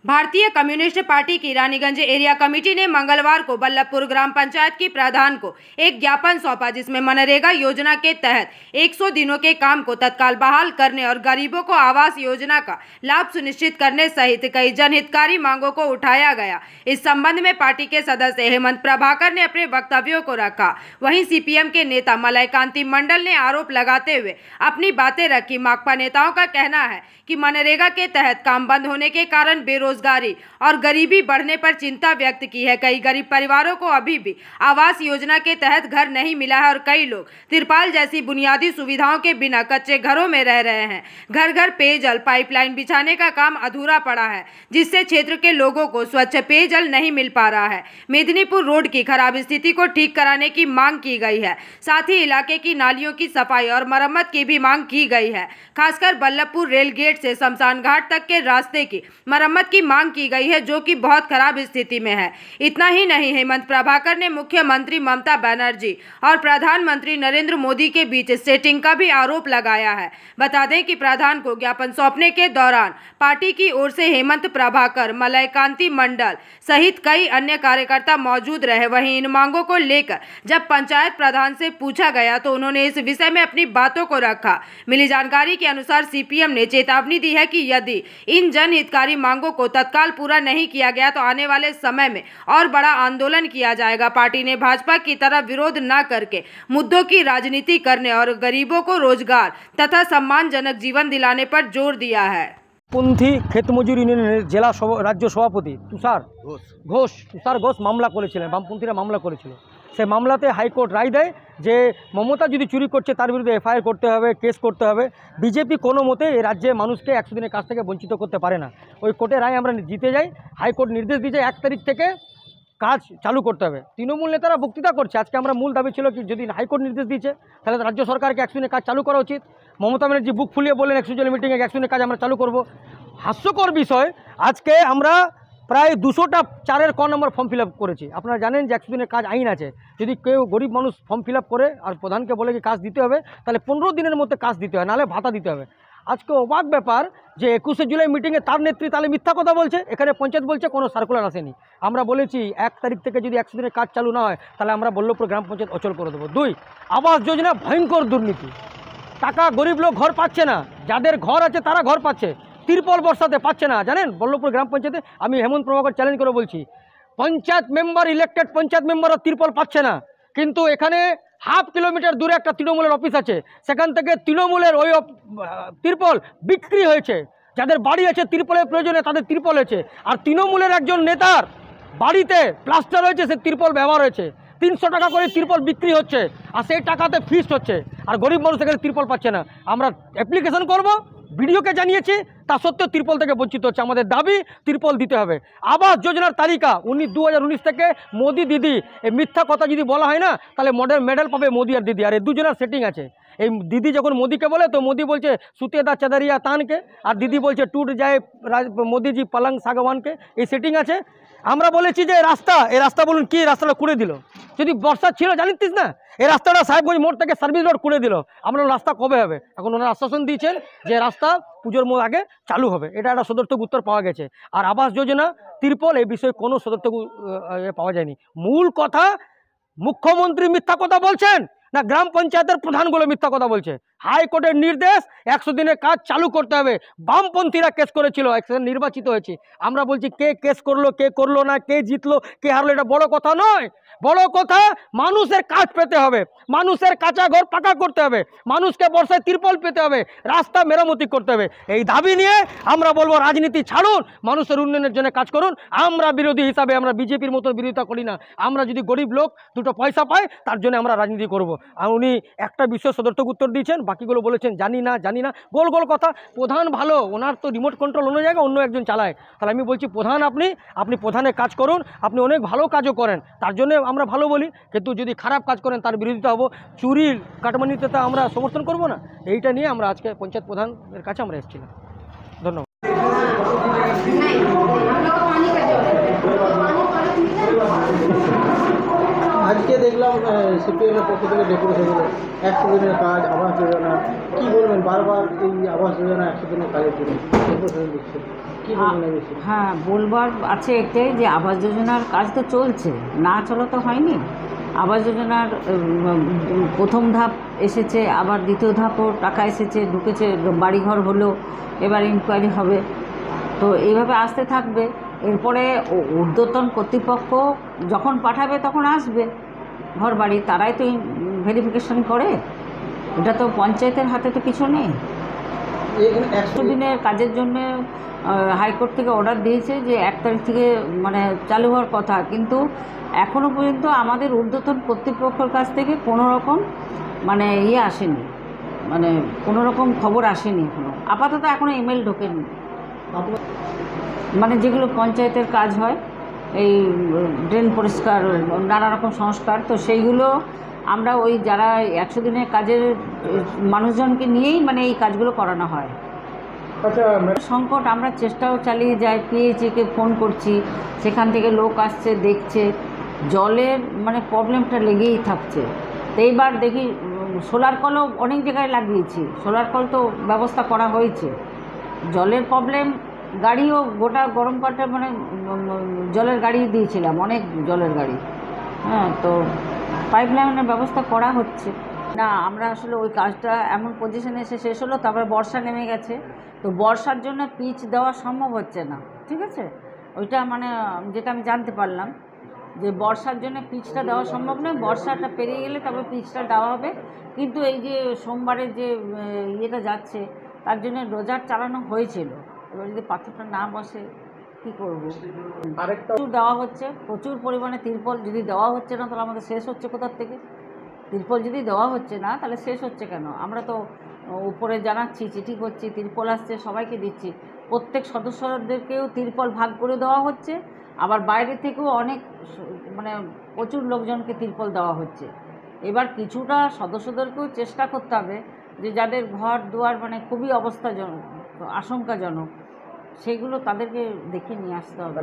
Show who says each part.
Speaker 1: भारतीय communist party की Raniganj area committee ने मंगलवार को बल्लभपुर ग्राम पंचायत की प्रधान को एक ज्ञापन सौंपा, जिसमें मनरेगा योजना के तहत 100 दिनों के काम को तत्काल बहाल करने और गरीबों को आवास योजना का लाभ सुनिश्चित करने सहित कई जनहितकारी मांगों को उठाया गया। इस संबंध में पार्टी के सदस्य हेमंत प्रभाकर ने अपने वक्तव्यों को रखा। वहीं सीपीएम के नेता मलयकांति मंडल ने आरोप लगाते हुए अपनी बातें रखी। माकपा नेताओं का कहना है कि मनरेगा के तहत काम बंद होने के कारण बेरोजगारी और गरीबी बढ़ने पर चिंता व्यक्त की है। कई गरीब परिवारों को अभी भी आवास योजना के तहत घर नहीं मिला है और कई लोग तिरपाल जैसी बुनियादी सुविधाओं के बिना कच्चे घरों में रह रहे हैं। घर घर पेयजल पाइपलाइन बिछाने का काम अधूरा पड़ा है, जिससे क्षेत्र के लोगों को स्वच्छ पेयजल नहीं मिल पा रहा है। मेदिनीपुर रोड की खराब स्थिति को ठीक कराने की मांग की गई है। साथ ही इलाके की नालियों की सफाई और मरम्मत की भी मांग की गई है। खासकर बल्लभपुर रेल गेट से शमशान घाट तक के रास्ते की मरम्मत की मांग की गई है, जो कि बहुत खराब स्थिति में है। इतना ही नहीं, हेमंत प्रभाकर ने मुख्यमंत्री ममता बनर्जी और प्रधानमंत्री नरेंद्र मोदी के बीच सेटिंग का भी आरोप लगाया है। बता दें कि प्रधान को ज्ञापन सौंपने के दौरान पार्टी की ओर से हेमंत प्रभाकर, मलयकांति मंडल सहित कई अन्य कार्यकर्ता मौजूद रहे। वहीं इन मांगों को लेकर जब पंचायत प्रधान से पूछा गया तो उन्होंने इस विषय में अपनी बातों को रखा। मिली जानकारी के अनुसार सीपीएम ने चेतावनी दी है कि यदि इन जनहितकारी मांगों को तत्काल पूरा नहीं किया गया तो आने वाले समय में और बड़ा आंदोलन किया जाएगा। पार्टी ने भाजपा की तरह विरोध न करके मुद्दों की राजनीति करने और गरीबों को रोजगार तथा सम्मानजनक जीवन दिलाने पर जोर दिया है।
Speaker 2: पंथी खेत मजूर यूनियনের জেলা রাজ্য সভাপতি তুষার ঘোষ মামলা করেছিলেন, বামপন্থীরা মামলা করেছিল। সেই মামলাতে হাইকোর্ট রায় দেয় যে মমতা যদি চুরি করছে তার বিরুদ্ধে এফআইআর করতে হবে, কেস করতে হবে। বিজেপি কোনো মতে এই রাজ্যে মানুষকে 100 দিনের কাজ থেকে বঞ্চিত করতে পারে না। ওই কোর্টের রায় আমরা জিতে যাই। হাইকোর্ট নির্দেশ দিয়েছে 1 তারিখ থেকে কাজ চালু করতে হবে। তৃণমূল নেতারা বক্তৃতা করছে। আজকে আমরা মূল দাবি ছিল কি, যদি হাইকোর্ট নির্দেশ দিয়েছে তাহলে রাজ্য সরকারকে 100 দিনের কাজ চালু করা উচিত। মমতা ব্যানার্জি বুক ফুলিয়ে বললেন 100 মিটিংয়ে 100 দিনের কাজ আমরা চালু করব। হাস্যকর বিষয়, আজকে আমরা প্রায় 200টা 4-এর ক নম্বর ফর্ম ফিল আপ করেছি। আপনারা জানেন যে 100 দিনের কাজ আইন আছে। যদি কেউ গরিব মানুষ ফর্ম ফিল আপ করে আর প্রধানকে বলে কি কাজ দিতে হবে, তাহলে 15 দিনের মধ্যে কাজ দিতে হয়, নাহলে ভাতা দিতে হবে। আজকে অবাক ব্যাপার যে 21শে জুলাই মিটিংয়ে তার নেত্রী তাহলে মিথ্যা কথা বলছে। এখানে পঞ্চায়েত বলছে কোনো সার্কুলার আসেনি। আমরা বলেছি 1 তারিখ থেকে যদি 100 দিনের কাজ চালু না হয় তাহলে আমরা বল্লভপুর গ্রাম পঞ্চায়েত অচল করে দেবো। 2, আবাস যোজনা ভয়ঙ্কর দুর্নীতি। টাকা গরিব লোক ঘর পাচ্ছে না, যাদের ঘর আছে তারা ঘর পাচ্ছে, তিরপল বর্ষাতে পাচ্ছে না। জানেন বল্লভপুর গ্রাম পঞ্চায়েতে আমি হেমন্ত প্রভাকর চ্যালেঞ্জ করে বলছি, পঞ্চায়েত মেম্বার, ইলেক্টেড পঞ্চায়েত মেম্বারও তিরপল পাচ্ছে না। কিন্তু এখানে হাফ কিলোমিটার দূরে একটা তৃণমূলের অফিস আছে, সেখান থেকে তৃণমূলের ওই তিরপল বিক্রি হয়েছে। যাদের বাড়ি আছে তিরপলের প্রয়োজনে তাদের তিরপল হয়েছে, আর তৃণমূলের একজন নেতার বাড়িতে প্লাস্টার হয়েছে, সে তিরপল ব্যবহার হয়েছে। 300 টাকা করে তিরপল বিক্রি হচ্ছে, আর সেই টাকাতে ফিস্ট হচ্ছে, আর গরিব মানুষ এখানে তিরপল পাচ্ছে না। আমরা অ্যাপ্লিকেশন করব, ভিডিওকে জানিয়েছি, তা সত্ত্বেও তিরপল থেকে বঞ্চিত হচ্ছে। আমাদের দাবি তিরপল দিতে হবে। আবাস যোজনার তালিকা 2019 থেকে মোদি দিদি, এই মিথ্যা কথা যদি বলা হয় না তাহলে মেডেল পাবে মোদি আর দিদি। আর এই দুজনের সেটিং আছে। এই দিদি যখন মোদিকে বলে তো মোদি বলছে সুতেদা চাদারিয়া তানকে, আর দিদি বলছে টুট যায় মোদিজি পালং সাগওয়ানকে। এই সেটিং আছে। আমরা বলেছি যে এই রাস্তা বলুন কি রাস্তাটা করে দিল। যদি বর্ষা ছিল জানিস না, এই রাস্তাটা সাহেবগঞ্জ মোড় থেকে সার্ভিস রোড করে দিল। আমরা রাস্তা কবে হবে? এখন ওনারা আশ্বাসন দিয়েছেন যে রাস্তা পুজোর আগে চালু হবে। এটা একটা সদর্থক উত্তর পাওয়া গেছে। আর আবাস যোজনা, তিরপল, এই বিষয়ে কোনো সদর্থক পাওয়া যায়নি। মূল কথা, মুখ্যমন্ত্রী মিথ্যা কথা বলছেন না গ্রাম পঞ্চায়েতের প্রধানগুলো মিথ্যা কথা বলছে। হাইকোর্টের নির্দেশ 100 দিনের কাজ চালু করতে হবে। বামপন্থীরা কেস করেছিল, নির্বাচিত হয়েছে। আমরা বলছি কে কেস করলো, কে করলো না, কে জিতলো, কে হারলো, এটা বড় কথা নয়। বড় কথা মানুষের কাজ পেতে হবে, মানুষের কাঁচা ঘর পাকা করতে হবে, মানুষকে বর্ষায় তিরপল পেতে হবে, রাস্তা মেরামতি করতে হবে। এই দাবি নিয়ে আমরা বলবো রাজনীতি ছাড়ুন, মানুষের উন্নয়নের জন্য কাজ করুন। আমরা বিরোধী হিসাবে আমরা বিজেপির মতো বিরোধিতা করি না। আমরা যদি গরিব লোক দুটো পয়সা পায় তার জন্য আমরা রাজনীতি করব। আর উনি একটা বিষয় সদর্থক উত্তর দিয়েছেন, বাকিগুলো বলেছেন জানি না গোল গোল কথা। প্রধান ভালো, ওনার তো রিমোট কন্ট্রোল অন্য জায়গায় অন্য একজন চালায়। তাহলে আমি বলছি প্রধান আপনি প্রধানের কাজ করুন, আপনি অনেক ভালো কাজও করেন, তার জন্য আমরা ভালো বলি। কিন্তু যদি খারাপ কাজ করেন তার বিরোধিতা হবো, চুরি কাটমানিতে তা আমরা সমর্থন করব না। এইটা নিয়ে আমরা আজকে পঞ্চায়েত প্রধানের কাছে আমরা এসেছিলাম। ধন্যবাদ।
Speaker 3: আজকে দেখলাম সিপিএমের পক্ষ থেকে ডেপুটেশন 100 দিনের কাজ, আবাস যোজনা,
Speaker 2: কি বলবেন বারবার এই আবাস যোজনা 100 দিনের কাজের জন্য দিচ্ছে কি বলবেন এই বিষয়ে?
Speaker 3: হ্যাঁ, বলবার আছে এটাই যে আবাস যোজনার কাজ তো চলছে, না চলা তো হয়নি। আবাস যোজনার প্রথম ধাপ এসেছে, আবার দ্বিতীয় ধাপও টাকা এসেছে, ঢুকেছে, বাড়িঘর হলো, এবার ইনকোয়ারি হবে। তো এইভাবে আসতে থাকবে। এরপরে ঊর্ধ্বতন কর্তৃপক্ষ যখন পাঠাবে তখন আসবে ঘর বাড়ি, তারাই তো ভেরিফিকেশন করে। এটা তো পঞ্চায়েতের হাতে তো কিছু নেই। 100 দিনের কাজের জন্য হাইকোর্ট থেকে অর্ডার দিয়েছে যে 1 তারিখ থেকে মানে চালু হওয়ার কথা, কিন্তু এখনও পর্যন্ত আমাদের ঊর্ধ্বতন কর্তৃপক্ষের কাছ থেকে কোনো রকম মানে আসেনি, মানে কোনো রকম খবর আসেনি এখনও। আপাতত এখনও ইমেল ঢোকেনি। মানে যেগুলো পঞ্চায়েতের কাজ হয়, এই ড্রেন পরিষ্কার, নানা রকম সংস্কার, তো সেইগুলো আমরা ওই যারা 100 দিনের কাজের মানুষজনকে নিয়েই মানে এই কাজগুলো করানো হয়।
Speaker 2: আচ্ছা,
Speaker 3: সংকট আমরা চেষ্টাও চালিয়ে যাই, পিএইচইকে ফোন করছি, সেখান থেকে লোক আসছে, দেখছে। জলের মানে প্রবলেমটা লেগেই থাকছে। তো এইবার দেখি সোলার কলও অনেক জায়গায় লাগিয়েছি, সোলার কল তো ব্যবস্থা করা হয়েছে। জলের প্রবলেম, গাড়িও গোটা গরমকালটা মানে জলের গাড়ি দিয়েছিলাম, অনেক জলের গাড়ি। হ্যাঁ, তো পাইপলাইনের ব্যবস্থা করা হচ্ছে না। আমরা আসলে ওই কাজটা এমন পজিশনে এসে শেষ হলো, তারপরে বর্ষা নেমে গেছে, তো বর্ষার জন্য পিচ দেওয়া সম্ভব হচ্ছে না। ঠিক আছে, ওইটা মানে যেটা আমি জানতে পারলাম যে বর্ষার জন্য পিচটা দেওয়া সম্ভব নয়, বর্ষাটা পেরিয়ে গেলে তারপরে পিচটা দেওয়া হবে। কিন্তু এই যে সোমবারের যে ইয়েটা যাচ্ছে, তার জন্য ডোজার চালানো হয়েছিল। এবার যদি পাথরটা না বসে কী করবো? প্রচুর দেওয়া হচ্ছে, প্রচুর পরিমাণে তিরপল। যদি দেওয়া হচ্ছে না তাহলে আমাদের শেষ হচ্ছে কোথার থেকে? তিরপল যদি দেওয়া হচ্ছে না তাহলে শেষ হচ্ছে কেন? আমরা তো উপরে জানাচ্ছি, চিঠি করছি, তিরপল আসছে, সবাইকে দিচ্ছি। প্রত্যেক সদস্যদেরকেও তিরপল ভাগ করে দেওয়া হচ্ছে, আবার বাইরে থেকেও অনেক মানে প্রচুর লোকজনকে তিরপল দেওয়া হচ্ছে। এবার কিছুটা সদস্যদেরকেও চেষ্টা করতে হবে যে যাদের ঘর দুয়ার মানে খুবই অবস্থাজনক, আশঙ্কাজনক, সেগুলো তাদেরকে দেখে নিয়ে আসতে হবে।